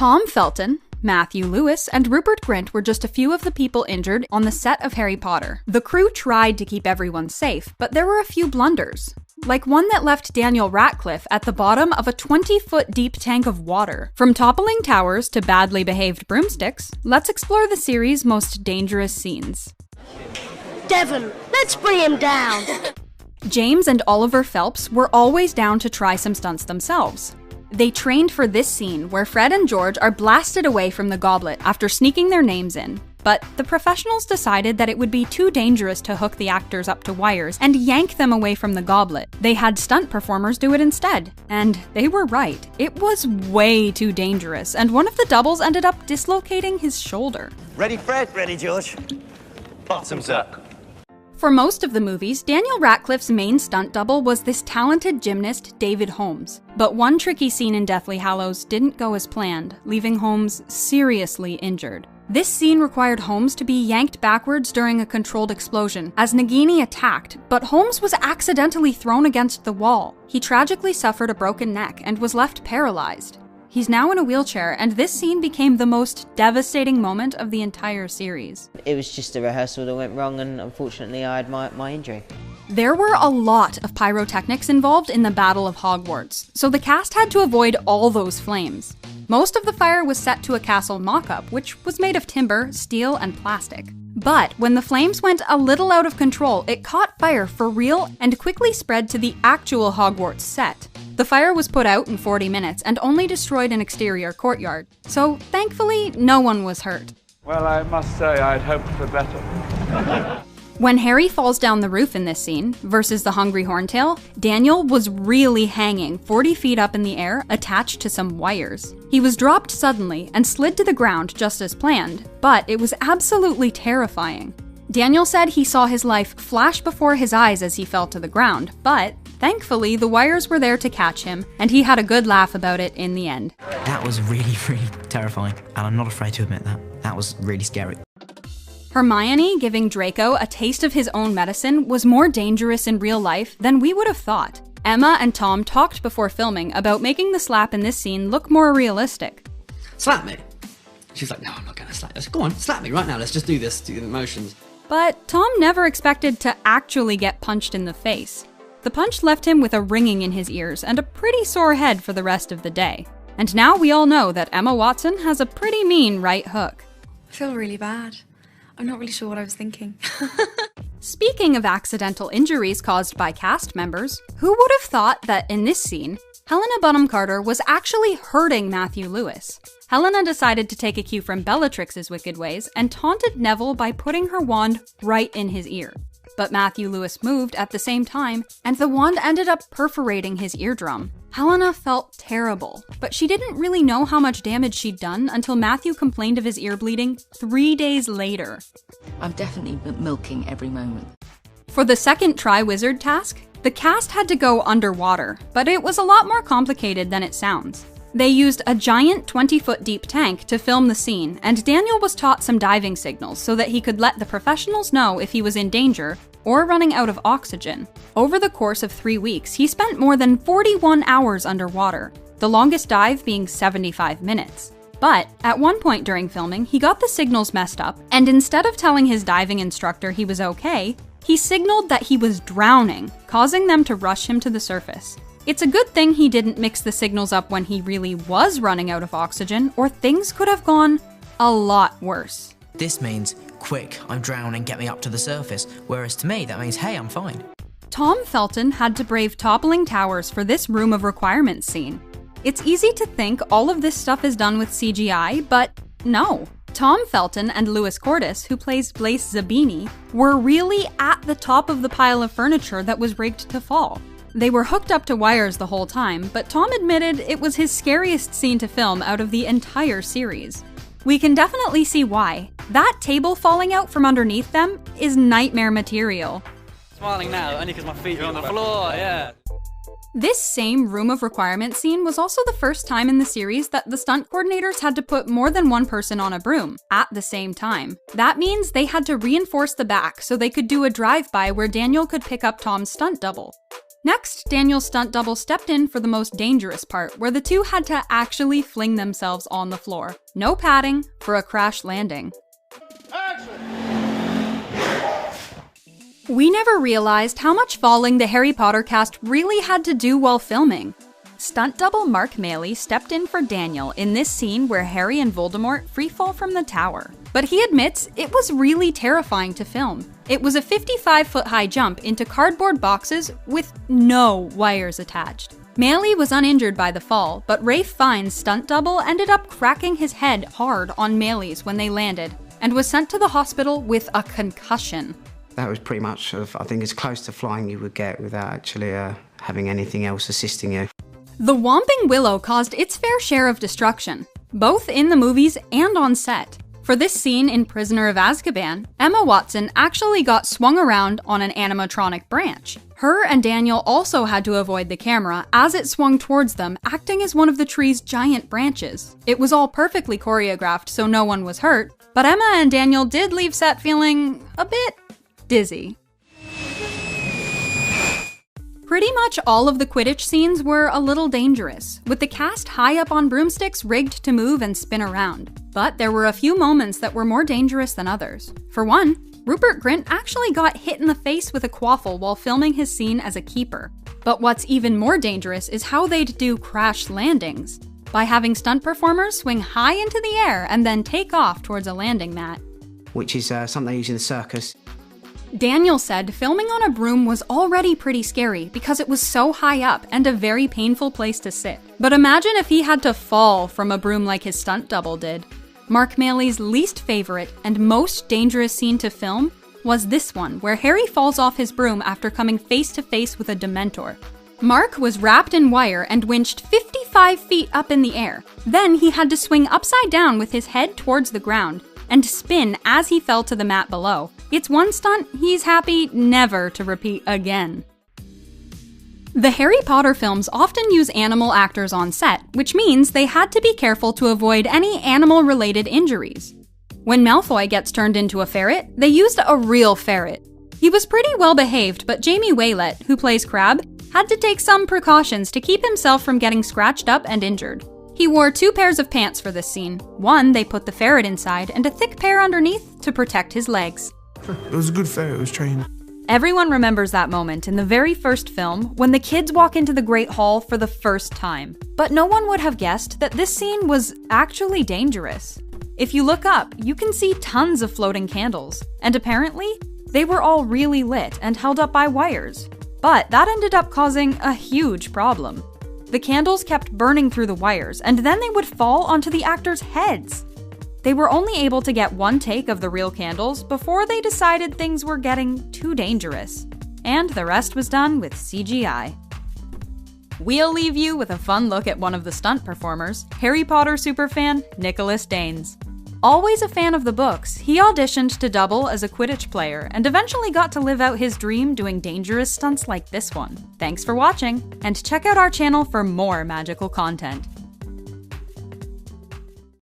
Tom Felton, Matthew Lewis, and Rupert Grint were just a few of the people injured on the set of Harry Potter. The crew tried to keep everyone safe, but there were a few blunders. Like one that left Daniel Radcliffe at the bottom of a 20-foot deep tank of water. From toppling towers to badly behaved broomsticks, let's explore the series' most dangerous scenes. Devon, let's bring him down! James and Oliver Phelps were always down to try some stunts themselves. They trained for this scene where Fred and George are blasted away from the goblet after sneaking their names in. But the professionals decided that it would be too dangerous to hook the actors up to wires and yank them away from the goblet. They had stunt performers do it instead. And they were right. It was way too dangerous, and one of the doubles ended up dislocating his shoulder. Ready, Fred? Ready, George. Bottoms up. For most of the movies, Daniel Radcliffe's main stunt double was this talented gymnast, David Holmes. But one tricky scene in Deathly Hallows didn't go as planned, leaving Holmes seriously injured. This scene required Holmes to be yanked backwards during a controlled explosion, as Nagini attacked, but Holmes was accidentally thrown against the wall. He tragically suffered a broken neck and was left paralyzed. He's now in a wheelchair, and this scene became the most devastating moment of the entire series. It was just a rehearsal that went wrong, and unfortunately I had my injury. There were a lot of pyrotechnics involved in the Battle of Hogwarts, so the cast had to avoid all those flames. Most of the fire was set to a castle mock-up, which was made of timber, steel, and plastic. But when the flames went a little out of control, it caught fire for real and quickly spread to the actual Hogwarts set. The fire was put out in 40 minutes and only destroyed an exterior courtyard, so thankfully no one was hurt. Well, I must say I'd hoped for better. When Harry falls down the roof in this scene, versus the Hungry Horntail, Daniel was really hanging 40 feet up in the air, attached to some wires. He was dropped suddenly and slid to the ground just as planned, but it was absolutely terrifying. Daniel said he saw his life flash before his eyes as he fell to the ground, but thankfully the wires were there to catch him, and he had a good laugh about it in the end. That was really, really terrifying, and I'm not afraid to admit that. That was really scary. Hermione giving Draco a taste of his own medicine was more dangerous in real life than we would have thought. Emma and Tom talked before filming about making the slap in this scene look more realistic. Slap me. She's like, no, I'm not gonna slap. I said, go on, slap me right now. Let's just do this, do the motions. But Tom never expected to actually get punched in the face. The punch left him with a ringing in his ears and a pretty sore head for the rest of the day. And now we all know that Emma Watson has a pretty mean right hook. I feel really bad. I'm not really sure what I was thinking. Speaking of accidental injuries caused by cast members, who would have thought that in this scene, Helena Bonham Carter was actually hurting Matthew Lewis? Helena decided to take a cue from Bellatrix's wicked ways and taunted Neville by putting her wand right in his ear. But Matthew Lewis moved at the same time, and the wand ended up perforating his eardrum. Helena felt terrible, but she didn't really know how much damage she'd done until Matthew complained of his ear bleeding 3 days later. I'm definitely milking every moment. For the second Triwizard task, the cast had to go underwater, but it was a lot more complicated than it sounds. They used a giant 20-foot deep tank to film the scene, and Daniel was taught some diving signals so that he could let the professionals know if he was in danger or running out of oxygen. Over the course of 3 weeks, he spent more than 41 hours underwater, the longest dive being 75 minutes. But at one point during filming, he got the signals messed up, and instead of telling his diving instructor he was okay, he signaled that he was drowning, causing them to rush him to the surface. It's a good thing he didn't mix the signals up when he really was running out of oxygen, or things could have gone a lot worse. This means, quick, I'm drowning, get me up to the surface, whereas to me that means, hey, I'm fine. Tom Felton had to brave toppling towers for this Room of Requirements scene. It's easy to think all of this stuff is done with CGI, but no. Tom Felton and Louis Cordes, who plays Blaise Zabini, were really at the top of the pile of furniture that was rigged to fall. They were hooked up to wires the whole time, but Tom admitted it was his scariest scene to film out of the entire series. We can definitely see why. That table falling out from underneath them is nightmare material. Smiling now, only because my feet are on the floor, yeah. This same Room of Requirements scene was also the first time in the series that the stunt coordinators had to put more than one person on a broom at the same time. That means they had to reinforce the back so they could do a drive-by where Daniel could pick up Tom's stunt double. Next, Daniel's stunt double stepped in for the most dangerous part, where the two had to actually fling themselves on the floor. No padding for a crash landing. We never realized how much falling the Harry Potter cast really had to do while filming. Stunt double Mark Maley stepped in for Daniel in this scene where Harry and Voldemort freefall from the tower. But he admits it was really terrifying to film. It was a 55-foot-high jump into cardboard boxes with no wires attached. Maley was uninjured by the fall, but Ralph Fiennes' stunt double ended up cracking his head hard on Maley's when they landed, and was sent to the hospital with a concussion. That was pretty much, I think, as close to flying you would get without actually having anything else assisting you. The Whomping Willow caused its fair share of destruction, both in the movies and on set. For this scene in Prisoner of Azkaban, Emma Watson actually got swung around on an animatronic branch. Her and Daniel also had to avoid the camera as it swung towards them, acting as one of the tree's giant branches. It was all perfectly choreographed, so no one was hurt, but Emma and Daniel did leave set feeling a bit dizzy. Pretty much all of the Quidditch scenes were a little dangerous, with the cast high up on broomsticks rigged to move and spin around. But there were a few moments that were more dangerous than others. For one, Rupert Grint actually got hit in the face with a quaffle while filming his scene as a keeper. But what's even more dangerous is how they'd do crash landings, by having stunt performers swing high into the air and then take off towards a landing mat. Which is something they use in the circus. Daniel said filming on a broom was already pretty scary because it was so high up and a very painful place to sit. But imagine if he had to fall from a broom like his stunt double did. Mark Maley's least favorite and most dangerous scene to film was this one, where Harry falls off his broom after coming face to face with a Dementor. Mark was wrapped in wire and winched 55 feet up in the air. Then he had to swing upside down with his head towards the ground and spin as he fell to the mat below. It's one stunt he's happy never to repeat again. The Harry Potter films often use animal actors on set, which means they had to be careful to avoid any animal-related injuries. When Malfoy gets turned into a ferret, they used a real ferret. He was pretty well behaved, but Jamie Waylett, who plays Crabbe, had to take some precautions to keep himself from getting scratched up and injured. He wore 2 pairs of pants for this scene. One they put the ferret inside, and a thick pair underneath to protect his legs. It was a good ferret, it was trained. Everyone remembers that moment in the very first film when the kids walk into the Great Hall for the first time. But no one would have guessed that this scene was actually dangerous. If you look up, you can see tons of floating candles, and apparently, they were all really lit and held up by wires. But that ended up causing a huge problem. The candles kept burning through the wires, and then they would fall onto the actors' heads. They were only able to get one take of the real candles before they decided things were getting too dangerous. And the rest was done with CGI. We'll leave you with a fun look at one of the stunt performers, Harry Potter superfan Nicholas Danes. Always a fan of the books, he auditioned to double as a Quidditch player and eventually got to live out his dream doing dangerous stunts like this one. Thanks for watching, and check out our channel for more magical content.